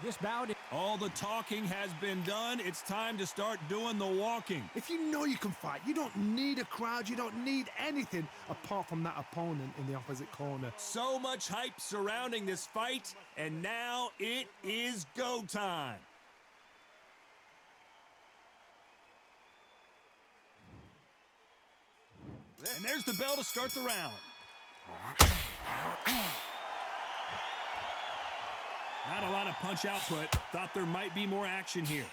This bout. All the talking has been done. It's time to start doing the walking. If you know you can fight, you don't need a crowd, you don't need anything apart from that opponent in the opposite corner. So much hype surrounding this fight, and now it is go time. And there's the bell to start the round. Not a lot of punch output. Thought there might be more action here.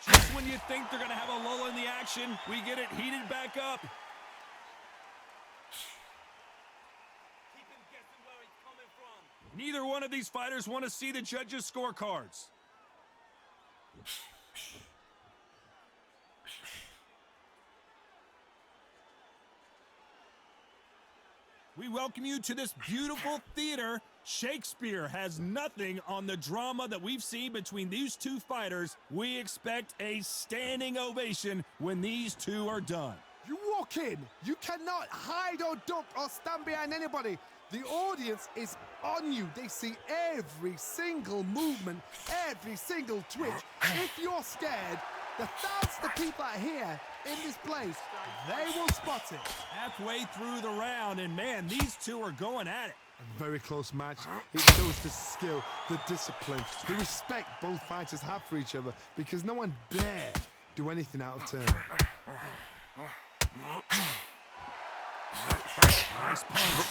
Just when you think they're going to have a lull in the action, we get it heated back up. Neither one of these fighters want to see the judges' scorecards. We welcome you to this beautiful theater. Shakespeare has nothing on the drama that we've seen between these two fighters. We expect a standing ovation when these two are done. You walk in, you cannot hide or duck or stand behind anybody. The audience is on you. They see every single movement, every single twitch. If you're scared, the thousands of people out here in this place, they will spot it. Halfway through the round, and man, these two are going at it. A very close match. It shows the skill, the discipline, the respect both fighters have for each other, because no one dare do anything out of turn. Nice punch.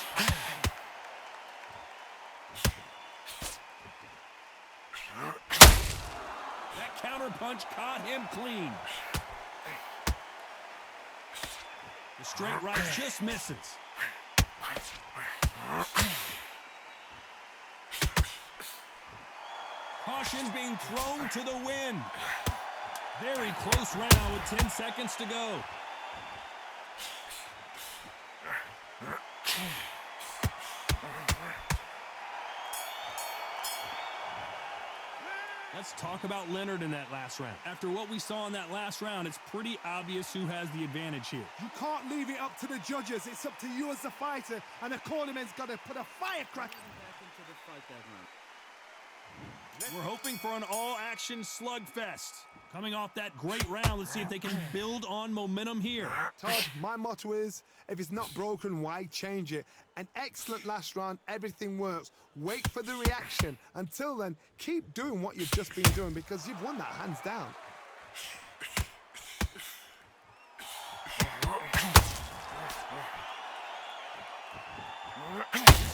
That counter punch caught him clean. The straight right just misses. Caution being thrown to the wind. Very close round with 10 seconds to go. Let's talk about Leonard in that last round. After what we saw in that last round, it's pretty obvious who has the advantage here. You can't leave it up to the judges. It's up to you as the fighter, and the cornerman's got to put a firecracker into the fight that round. We're hoping for an all-action slugfest. Coming off that great round, let's see if they can build on momentum here. Todd, my motto is, if it's not broken, why change it? An excellent last round, everything works. Wait for the reaction. Until then, keep doing what you've just been doing, because you've won that hands down.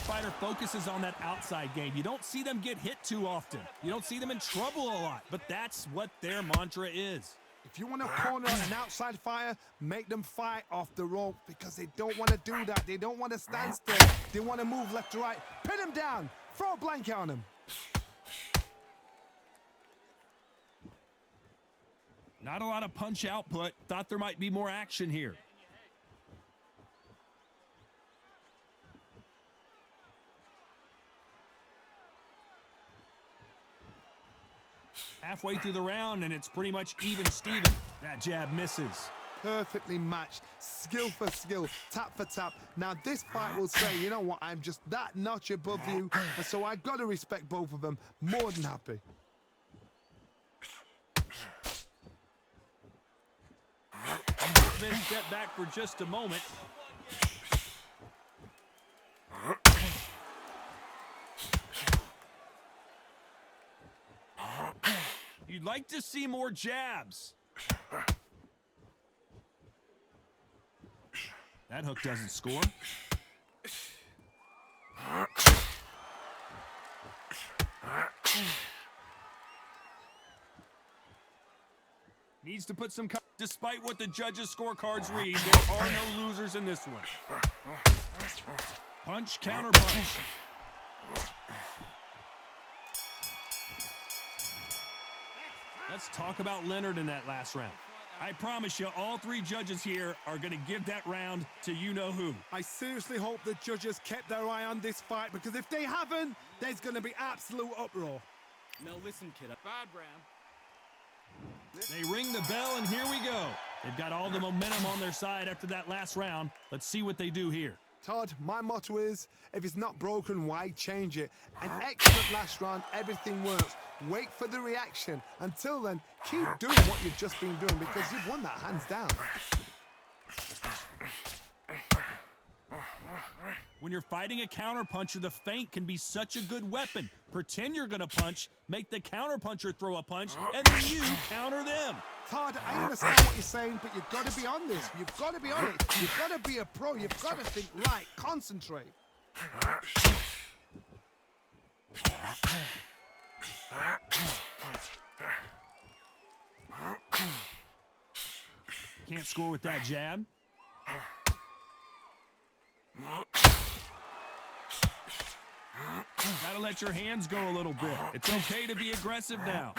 Fighter focuses on that outside game. You don't see them get hit too often. You don't see them in trouble a lot, but that's what their mantra is. If you want to corner an outside fighter, make them fight off the rope, because they don't want to do that. They don't want to stand still. They want to move left to right. Pin them down. Throw a blanket on them. Not a lot of punch output. Thought there might be more action here. Halfway through the round, and it's pretty much even Steven. That jab misses. Perfectly matched, skill for skill, tap for tap. Now this fight will say, you know what, I'm just that notch above you, and so I got to respect both of them. More than happy. Then step back for just a moment. You'd like to see more jabs. That hook doesn't score. Needs to put some... Despite what the judges' scorecards read, there are no losers in this one. Punch, counter punch. Let's talk about Leonard in that last round. I promise you, all three judges here are going to give that round to you-know-who. I seriously hope the judges kept their eye on this fight, because if they haven't, there's going to be absolute uproar. Now listen, kid. Bad round. They ring the bell, and here we go. They've got all the momentum on their side after that last round. Let's see what they do here. Todd, my motto is, if it's not broken, why change it? An excellent last round, everything works. Wait for the reaction. Until then, keep doing what you've just been doing because you've won that hands down. When you're fighting a counterpuncher, the feint can be such a good weapon. Pretend you're gonna punch, make the counterpuncher throw a punch, and then you counter them. Todd, I understand what you're saying, but you've got to be on this. You've got to be on it. You've got to be a pro. You've got to think right. Concentrate. Can't score with that jab. Gotta let your hands go a little bit. It's okay to be aggressive now.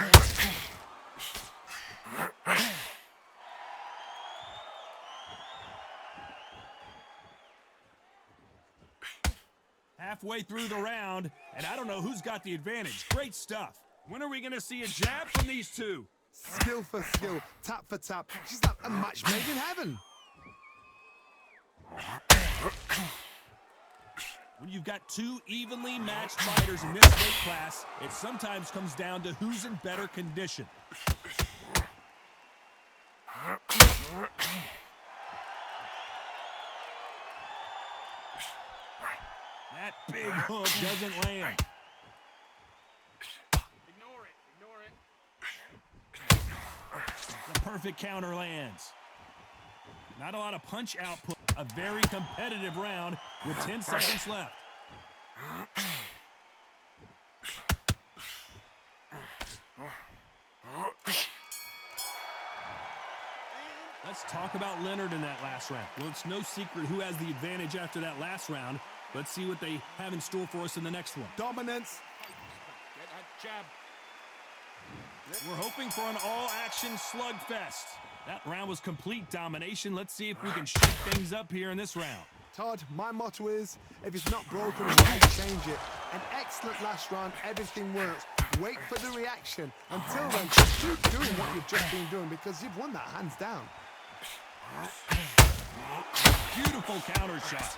Halfway through the round, and I don't know who's got the advantage. Great stuff. When are we going to see a jab from these two? Skill for skill, tap for tap. She's like a match made in heaven. When you've got two evenly matched fighters in this weight class, it sometimes comes down to who's in better condition. That big hook doesn't land. Ignore it. The perfect counter lands. Not a lot of punch output. A very competitive round with 10 seconds left. Let's talk about Leonard in that last round. Well, it's no secret who has the advantage after that last round. Let's see what they have in store for us in the next one. Dominance. Get that jab. We're hoping for an all-action slugfest. That round was complete domination. Let's see if we can shake things up here in this round. Todd, my motto is, if it's not broken, why change it? An excellent last round, everything works. Wait for the reaction. Until then, keep doing what you've just been doing because you've won that hands down. Beautiful counter shot.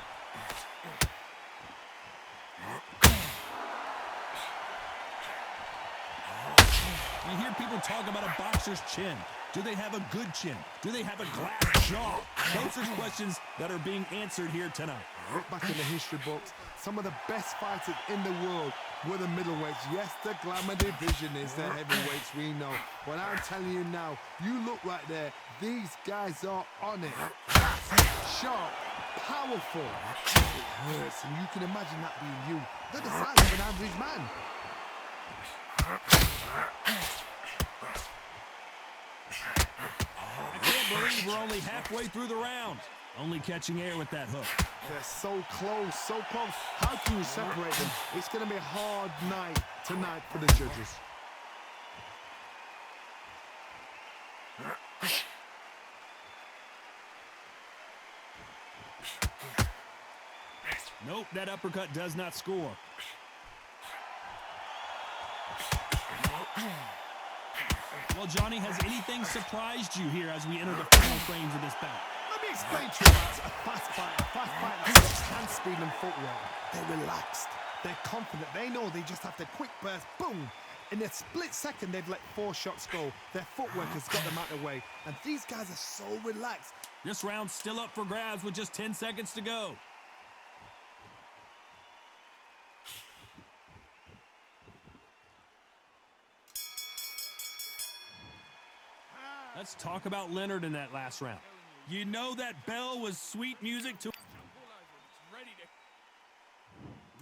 You hear people talk about a boxer's chin. Do they have a good chin? Do they have a glass jaw? Those are questions that are being answered here tonight. Look back in the history books. Some of the best fighters in the world were the middleweights. Yes, the glamour division is the heavyweights, we know. But I'm telling you now, you look right there. These guys are on it. Sharp, powerful. It hurts, and you can imagine that being you. They're the size of an average man. I can't believe we're only halfway through the round. Only catching air with that hook. They're so close, so close. How can you separate them? It's going to be a hard night tonight for the judges. Nope, that uppercut does not score. Well, Johnny, has anything surprised you here as we enter the final frames of this bout? Let me explain to you about a fast fighter has hand speed and footwork. They're relaxed. They're confident. They know they just have to quick burst, boom. In a split second, they've let 4 shots go. Their footwork has got them out of the way. And these guys are so relaxed. This round's still up for grabs with just 10 seconds to go. Let's talk about Leonard in that last round. You know that bell was sweet music to...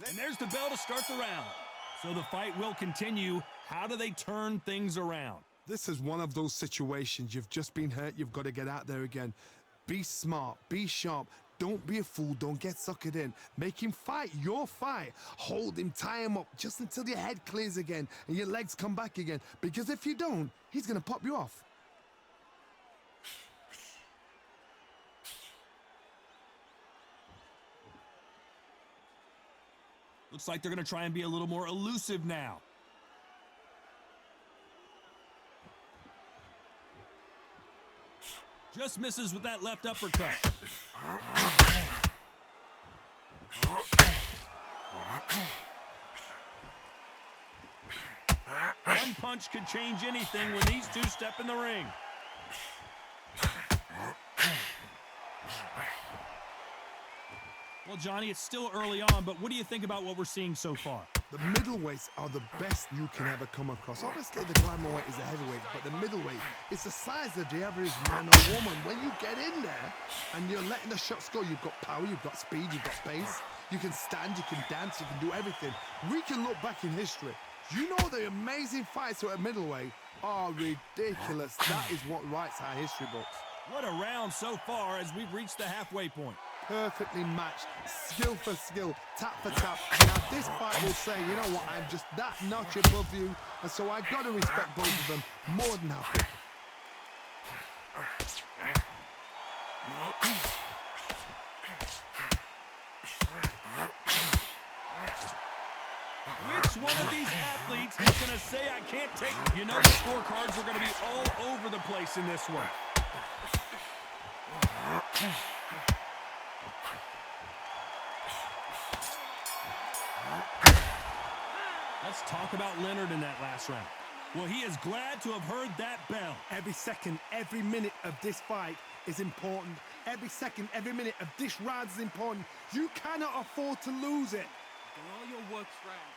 And there's the bell to start the round. So the fight will continue. How do they turn things around? This is one of those situations. You've just been hurt. You've got to get out there again. Be smart. Be sharp. Don't be a fool. Don't get suckered in. Make him fight your fight. Hold him. Tie him up just until your head clears again and your legs come back again. Because if you don't, he's going to pop you off. Looks like they're going to try and be a little more elusive now. Just misses with that left uppercut. One punch could change anything when these two step in the ring. Well, Johnny, it's still early on, but what do you think about what we're seeing so far? The middleweights are the best you can ever come across. Obviously, the glamour weight is a heavyweight, but the middleweight is the size of the average man or woman. When you get in there and you're letting the shots go, you've got power, you've got speed, you've got pace. You can stand, you can dance, you can do everything. We can look back in history. You know the amazing fights at middleweight are ridiculous. That is what writes our history books. What a round so far as we've reached the halfway point. Perfectly matched, skill for skill, tap for tap. Now this fight will say, you know what, I'm just that notch above you, and so I got to respect both of them more than happy. Which one of these athletes is going to say I can't take it? You know the scorecards are going to be all over the place in this one. Let's talk about Leonard in that last round. Well, he is glad to have heard that bell. Every second, every minute of this fight is important. Every second, every minute of this round is important. You cannot afford to lose it. Done all your work's round.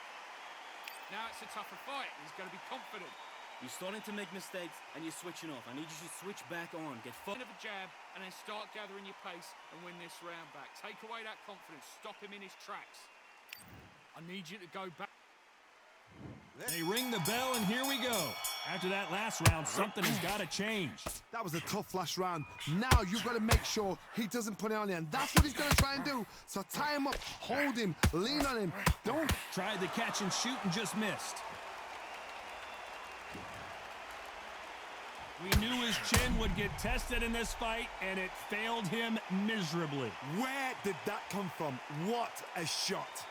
Now it's a tougher fight. He's going to be confident. You're starting to make mistakes and you're switching off. I need you to switch back on. Get End of a jab and then start gathering your pace and win this round back. Take away that confidence. Stop him in his tracks. I need you to go back. They ring the bell, and here we go. After that last round, something has got to change. That was a tough last round. Now you've got to make sure he doesn't put it on you, and that's what he's going to try and do. So tie him up, hold him, lean on him. Don't. Tried the catch and shoot and just missed. We knew his chin would get tested in this fight, and it failed him miserably. Where did that come from? What a shot.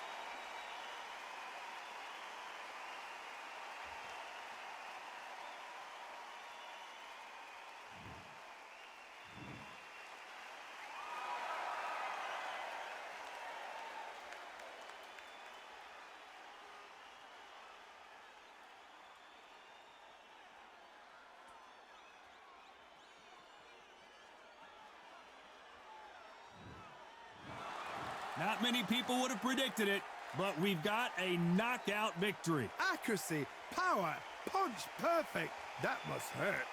Not many people would have predicted it, but we've got a knockout victory. Accuracy, power, punch, perfect. That must hurt.